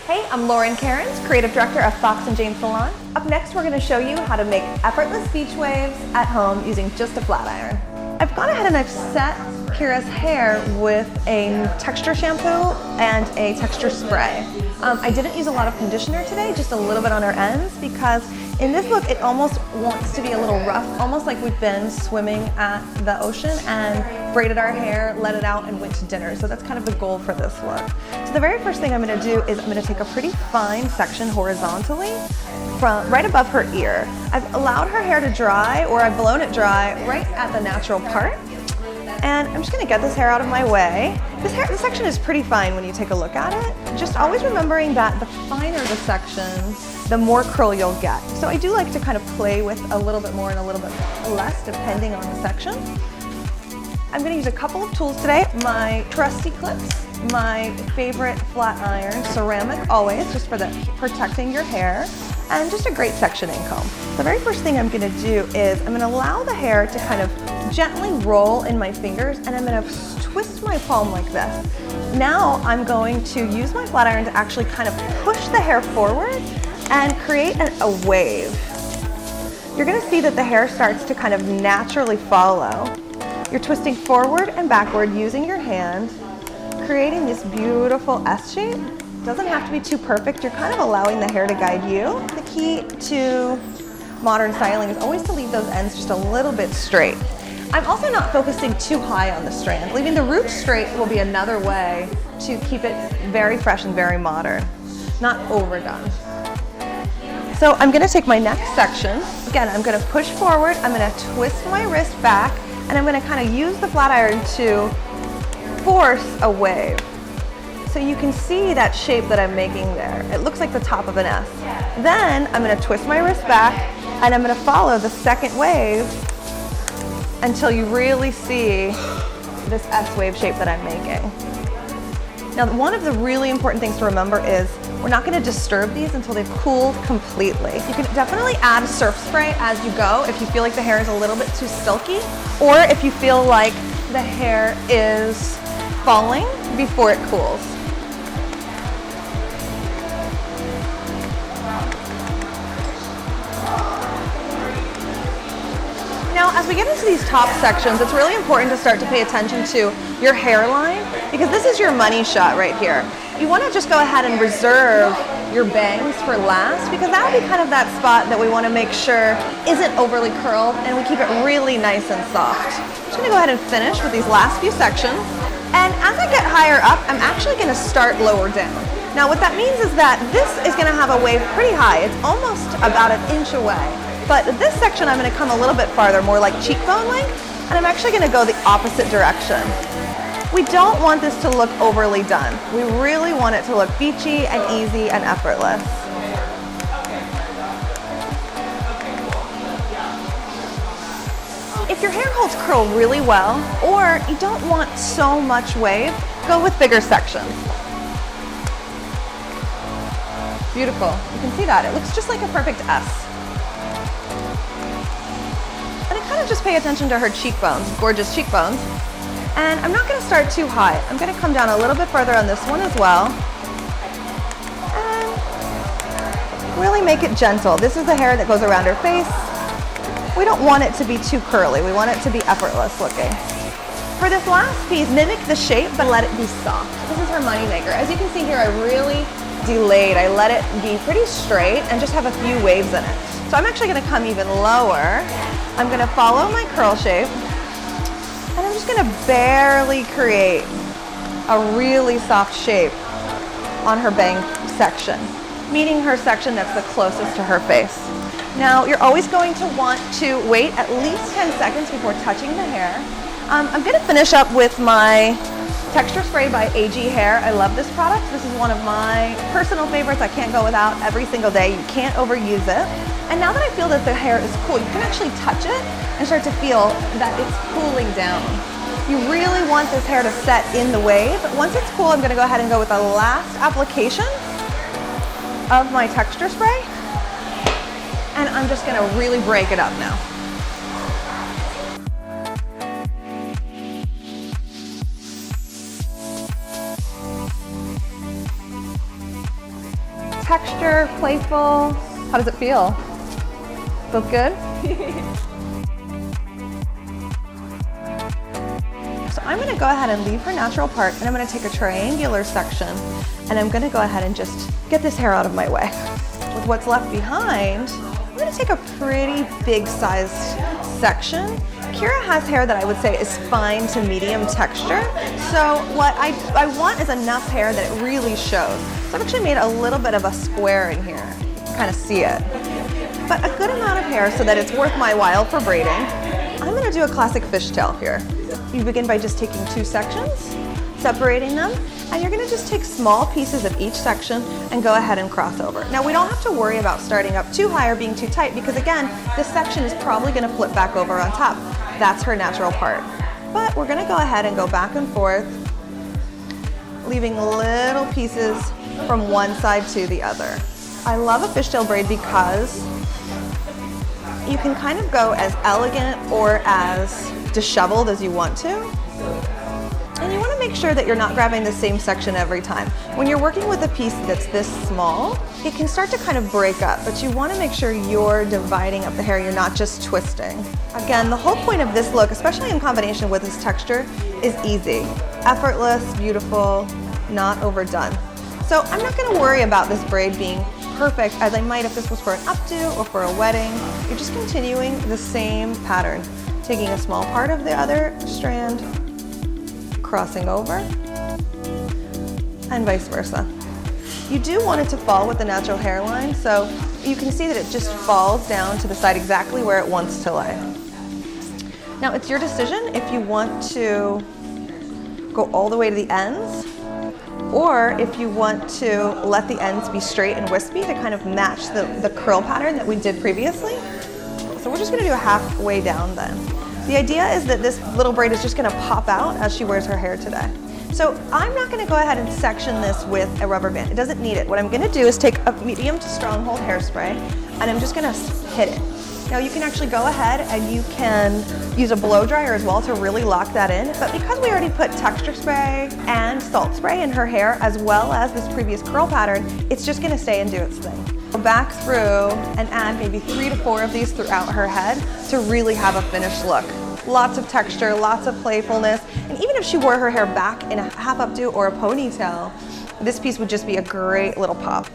Hey, I'm Lauren Cairns, Creative Director of Fox & Jane Salon. Up next, we're going to show you how to make effortless beach waves at home using just a flat iron. I've gone ahead and I've set Kira's hair with a texture shampoo and a texture spray. I didn't use a lot of conditioner today, just a little bit on her ends, because in this look it almost wants to be a little rough, almost like we've been swimming at the ocean and braided our hair, let it out, and went to dinner. So that's kind of the goal for this look. So the very first thing I'm going to do is I'm going to take a pretty fine section horizontally from right above her ear. I've allowed her hair to dry, or I've blown it dry right at the natural part. And I'm just going to get this hair out of my way. This section is pretty fine when you take a look at it. Just always remembering that the finer the section, the more curl you'll get. So I do like to kind of play with a little bit more and a little bit less depending on the section. I'm going to use a couple of tools today. My trusty clips, my favorite flat iron, ceramic always, just for protecting your hair, and just a great sectioning comb. The very first thing I'm going to do is I'm going to allow the hair to kind of gently roll in my fingers, and I'm going to twist my palm like this. Now I'm going to use my flat iron to actually kind of push the hair forward and create a wave. You're going to see that the hair starts to kind of naturally follow. You're twisting forward and backward using your hand, creating this beautiful S shape. Doesn't have to be too perfect. You're kind of allowing the hair to guide you. The key to modern styling is always to leave those ends just a little bit straight. I'm also not focusing too high on the strand. Leaving the roots straight will be another way to keep it very fresh and very modern, not overdone. So I'm going to take my next section. Again, I'm going to push forward, I'm going to twist my wrist back, and I'm going to kind of use the flat iron to force a wave. So you can see that shape that I'm making there. It looks like the top of an S. Then I'm going to twist my wrist back, and I'm going to follow the second wave until you really see this S wave shape that I'm making. Now, one of the really important things to remember is we're not going to disturb these until they've cooled completely. You can definitely add surf spray as you go if you feel like the hair is a little bit too silky, or if you feel like the hair is falling before it cools. Now, as we get into these top sections, it's really important to start to pay attention to your hairline, because this is your money shot right here. You want to just go ahead and reserve your bangs for last, because that will be kind of that spot that we want to make sure isn't overly curled, and we keep it really nice and soft. I'm just going to go ahead and finish with these last few sections. And as I get higher up, I'm actually going to start lower down. Now, what that means is that this is going to have a wave pretty high. It's almost about an inch away. But this section, I'm going to come a little bit farther, more like cheekbone length, and I'm actually going to go the opposite direction. We don't want this to look overly done. We really want it to look beachy and easy and effortless. If your hair holds curl really well, or you don't want so much wave, go with bigger sections. Beautiful. You can see that. It looks just like a perfect S. And I kind of just pay attention to her cheekbones, gorgeous cheekbones. And I'm not going to start too high. I'm going to come down a little bit further on this one as well. And really make it gentle. This is the hair that goes around her face. We don't want it to be too curly. We want it to be effortless looking. For this last piece, mimic the shape, but let it be soft. This is her moneymaker. As you can see here, I really delayed. I let it be pretty straight and just have a few waves in it. So I'm actually going to come even lower. I'm going to follow my curl shape, and I'm just going to barely create a really soft shape on her bang section, meaning her section that's the closest to her face. Now, you're always going to want to wait at least 10 seconds before touching the hair. I'm going to finish up with my Texture Spray by AG Hair. I love this product. This is one of my personal favorites. I can't go without every single day. You can't overuse it. And now that I feel that the hair is cool, you can actually touch it and start to feel that it's cooling down. You really want this hair to set in the wave. Once it's cool, I'm going to go ahead and go with the last application of my Texture Spray. And I'm just going to really break it up now. texture, playful. How does it feel? Feels good? So I'm gonna go ahead and leave her natural part, and I'm gonna take a triangular section, and I'm gonna go ahead and just get this hair out of my way. With what's left behind, I'm gonna take a pretty big sized section. Kira has hair that I would say is fine to medium texture. So what I want is enough hair that it really shows. So I've actually made a little bit of a square in here. You can kind of see it. But a good amount of hair so that it's worth my while for braiding. I'm gonna do a classic fishtail here. You begin by just taking 2 sections, separating them, and you're gonna just take small pieces of each section and go ahead and cross over. Now we don't have to worry about starting up too high or being too tight because again, this section is probably gonna flip back over on top. That's her natural part. But we're gonna go ahead and go back and forth, leaving little pieces from one side to the other. I love a fishtail braid because you can kind of go as elegant or as disheveled as you want to. And you want to make sure that you're not grabbing the same section every time. When you're working with a piece that's this small, it can start to kind of break up, but you want to make sure you're dividing up the hair, you're not just twisting. Again, the whole point of this look, especially in combination with this texture, is easy. Effortless, beautiful, not overdone. So I'm not going to worry about this braid being perfect as I might if this was for an updo or for a wedding. You're just continuing the same pattern, taking a small part of the other strand, crossing over, and vice versa. You do want it to fall with the natural hairline, so you can see that it just falls down to the side exactly where it wants to lay. Now it's your decision if you want to go all the way to the ends, or if you want to let the ends be straight and wispy to kind of match the curl pattern that we did previously. So we're just gonna do a halfway down then. The idea is that this little braid is just gonna pop out as she wears her hair today. So I'm not gonna go ahead and section this with a rubber band. It doesn't need it. What I'm gonna do is take a medium to strong hold hairspray, and I'm just gonna hit it. Now you can actually go ahead and you can use a blow dryer as well to really lock that in, but because we already put texture spray and salt spray in her hair as well as this previous curl pattern, it's just gonna stay and do its thing. Go back through and add maybe 3 to 4 of these throughout her head to really have a finished look. Lots of texture, lots of playfulness, and even if she wore her hair back in a half updo or a ponytail, this piece would just be a great little pop.